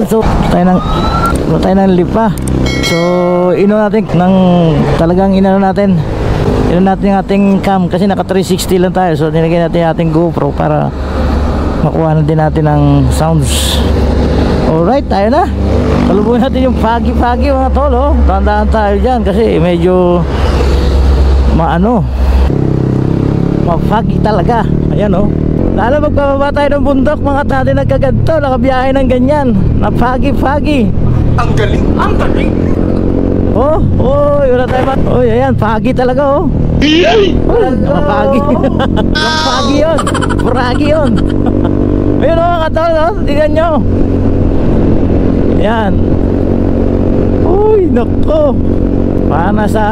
tol. So tayo ng lipa. So natin ng talagang natin yung ating cam kasi naka 360 lang tayo. So nilagay natin yung ating GoPro para makuha na din natin ng sounds. Alright, tayo na. Talubungin natin yung foggy mga tol, oh. Tandaan tayo dyan kasi medyo ma-foggy talaga. Ayan, oh. Lalo magpababa tayo ng bundok, mga natin nagkaganto, nakabiyahe ng ganyan, na foggy. Ang galing, ang galing. Oh, wala tayo ba? Oh, ayan, foggy talaga, oh. Foggy. Foggy yun. Froggy yun. Ayun, oh, mga tol, oh. Tingnan nyo. Ayan. Uy, nako. Para sa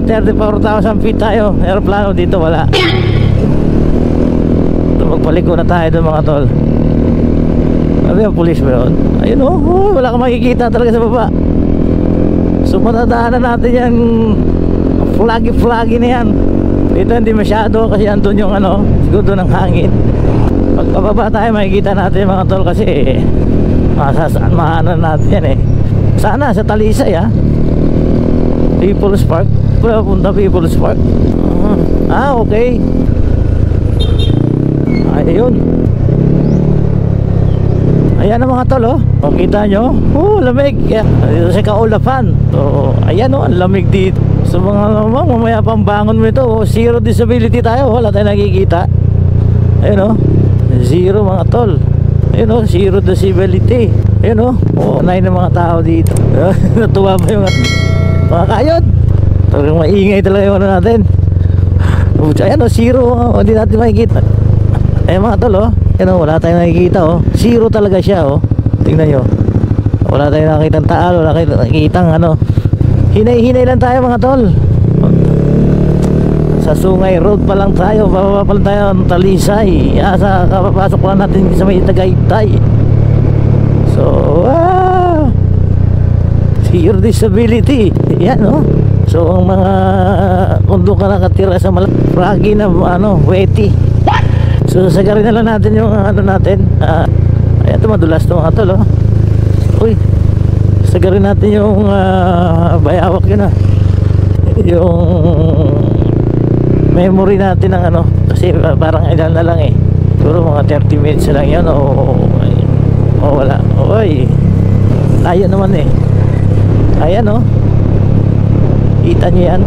34,000 feet tayo. Aeroplano dito wala. Magpaliko na tayo doon, mga tol. Ano yung police ba yun? Ayun, oh, wala kang makikita talaga sa baba. So matadaanan natin yan. Flaggy na yan. Dito hindi masyado kasi andun yung siguro ng hangin. Pagpababa tayo makikita natin, mga tol, kasi masasaan mahanan natin yan eh. Sana sa Talisay, ha. People's Park. Punta People's Park. Okay. Ayun. Ayan ang mga tol, oh. Makita nyo? Lamig. Dito sa Kaulapan. So, ayan, oh, ang lamig dito. So mga mamaya pang bangon mo ito, oh. Zero disability tayo. Wala tayong nakikita. Ayun, oh. Zero, mga tol. Ayun, oh, zero disability. Ayun, oh. Unay ng mga tao dito. Natuwa ba yung mga kayod? Talagang maingay talaga yung natin. Ayan, oh, zero. Hindi natin makikita. Ayun, mga tol, oh. Ayun, oh, wala tayong nakikita, oh. Zero talaga siya, oh. Tingnan nyo. Wala tayong nakikitang taal. Wala tayong nakikitang hinay-hinay lang tayo, mga tol. Sa Sungay Road pa lang tayo. Bababa pa lang tayo ng Talisay. Sa kapapasok lang natin sa may Tagaytay. So zero disability. Yan, oh. So ang mga kung doon ka nakatira sa froggy na wetty. So sagarin na lang natin yung natin. Ayan, ito madulas ito, mga tol, oh. Uy, sagarin natin yung bayawak yun, yung memory natin ng kasi parang ilan na lang eh. Siguro mga 30 minutes lang yan wala. Uy, layo naman eh. Ayan, oh. Kita nyo yan.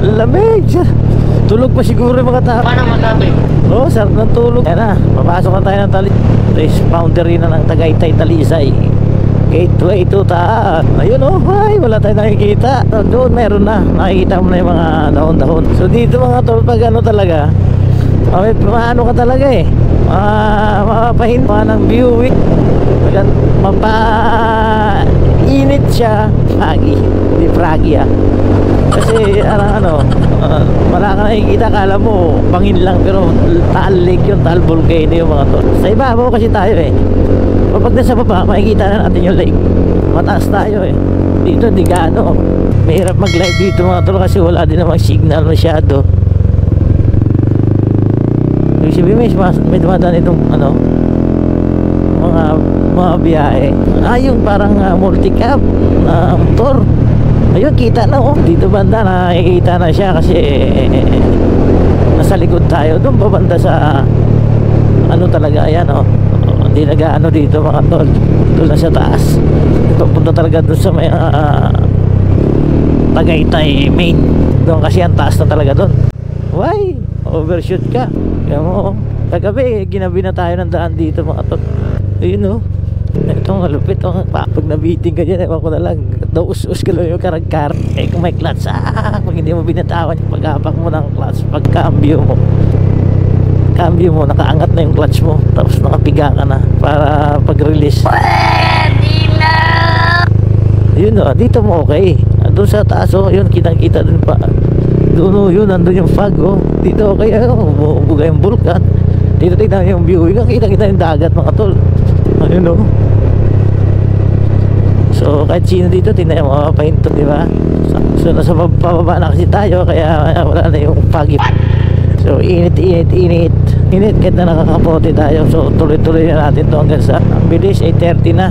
Lamig. Tulog pa siguro yung mga tao. Paano masabi? Sarap ng tulog. Ayan na, papasok na tayo ng Talisay. Boundary na ng Tagaytay, Talisay. Gateway to taas. Ayun, oh, ay, wala tayong nakikita. Doon meron na, nakikita mo na yung mga dahon-dahon. So dito, mga tol, pag talaga, maano ka talaga eh, mapapahinpa ng viewing. Mapainit siya. Froggy, hindi froggy, kasi wala ka nakikita, kala mo bangin lang, pero Taal Lake yun, Taal Volcano yung mga tol. Sa ibabaw kasi tayo eh. Pag nasa baba, makikita na natin yung lake. Mataas tayo eh. Dito hindi gaano. Mahirap mag live dito, mga tol, kasi wala din namang signal masyado. Ibig sabihin may dumadaan itong mga biyahe. Yung parang multi-cab na motor. Ayun, kita na, oh. Dito banda nakikita na siya kasi nasa likod tayo. Doon pa banda sa talaga, ayan, oh. Hindi nag-ano dito, mga tol. Doon na sa taas. Punta talaga doon sa may Tagaytay main. Doon kasi ang taas na talaga doon. Why? Overshoot ka. Kaya mo, kagabi ginabi na tayo ng daan dito, mga tol. Ayun, oh. Itong malupit, oh. Pag nabiting ka dyan, ewan ko na lang, us-us ka lang yung karagkar. Kung may clutch, pag hindi mo binatawan yung paghapak mo ng clutch, pag cambio mo, nakaangat na yung clutch mo, tapos nakapiga ka na para pag-release. Pwede na! Yun, oh, dito mo okay. Doon sa taas, oh, yun, kitang-kita dun pa. Doon, oh, yun, nandun yung fog, oh. Dito okay, buga yung vulkan. Dito tignan yung view, kita-kita yung dagat, mga tol. Ayun, oh. So kahit sino dito, tingnan mo, mapapahinto, di ba? So nasa pababa na kasi tayo, kaya wala na yung foggy. So So init kahit na nakakapote tayo. So tuloy-tuloy na natin to hanggang sa ang bilis 8:30 na.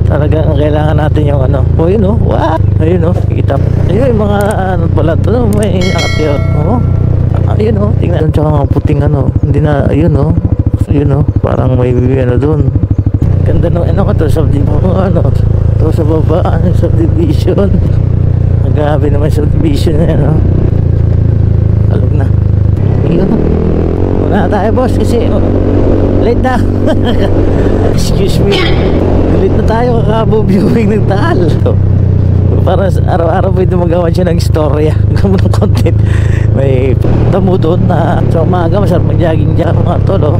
Talagang kailangan natin yung ano. Oh yun oh, wow. Ayun oh, kita. Ayun yung mga ano pala to, may nakatira. Oh. Ayun oh, tingnan. Tsaka mga puting ano. Hindi na, ayun oh. Ayun oh, parang may ano doon. Ganda nung ano ko to, subdivision. Ano, to sa baba, ano, subdivision. Grabe naman subdivision na yan oh. Alog na. Ayun oh. Muna tayo boss kasi oh, late na. Excuse me. Late na tayo, kakabo-viewing ng Taal. So, para araw-araw pwede magawa siya ng storya. Gawin ng content. May damo doon na sa umaga masarap mag-jogging dyan mga tol oh.